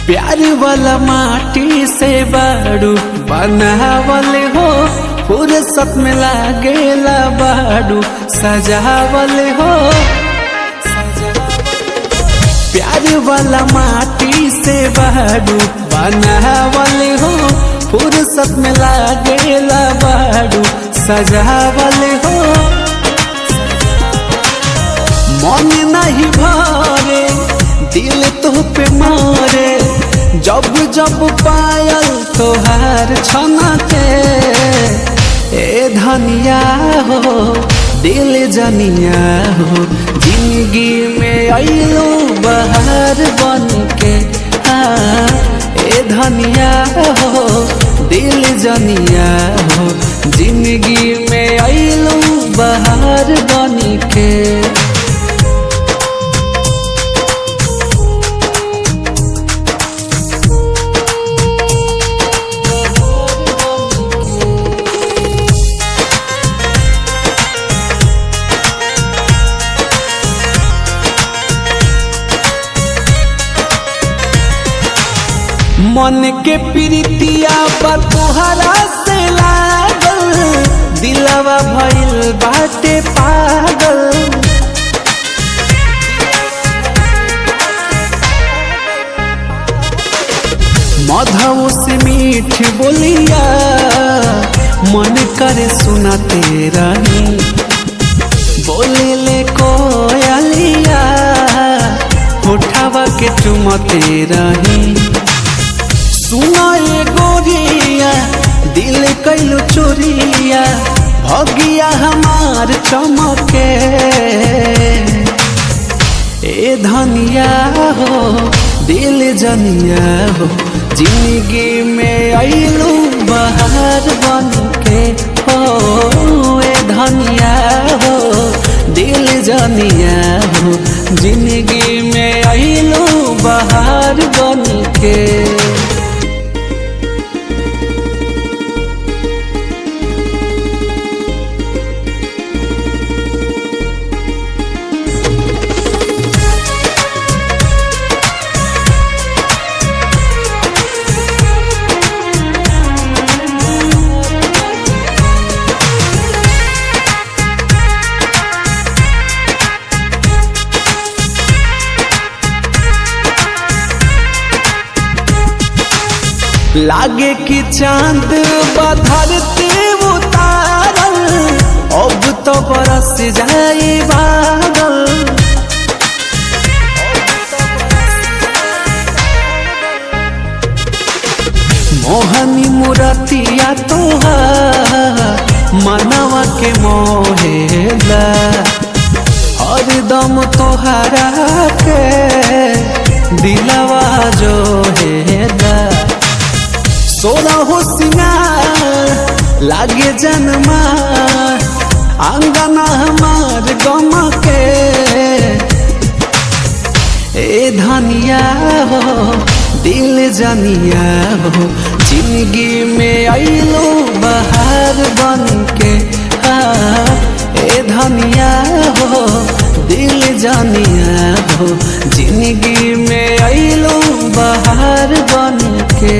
प्यार वाला माटी से बाड़ू बनावल हो, फुर्सत में लागेला बाड़ू सजावल हो। प्यार वाला माटी से बाड़ू बनावल हो, फुर्सत में लागेला बाड़ू सजावल हो। मन नहीं भरे दिल तो पे मारे, जब जब पायल तोहार छनके। ए धनिया हो दिल जनिया हो, जिंदगी में आइलो बहार बनके। ए धनिया हो दिल जनिया हो, जिंदगी में आइलो बहार बनके। मन के प्रीतिया बा तोहरा से लागल, दिलवा भइल बाटे पागल। मधु से मीठ बोलिया मन करे सुनाते रही, बोले ले कोयलिया उठावा के चुमते रही। सुना ये गोरिया दिल कैलो चोरिया, भगिया हमार चमके। ए धनिया हो दिल जनिया हो, जिंदगी में आइलू बहार बनके। हो ए धनिया हो दिल जनिया हो, जिंदगी में आइलू बहार बनके। लागे कि चांद बधरते उतारल, अब तो बरस जाए बादल। मोहनी मुरतिया तोहार मनवा के मोहेला, हरदम तोहरा के दिलवा जो हेला। सोना हो सिंगार लागे जन्मा, आंगना हमार गम के। ए धनिया हो दिल जनिया हो, जिंदगी में आइलो बहार बनके। ए धनिया हो दिल जनिया हो, जिंदगी में आइलो बहार बनके।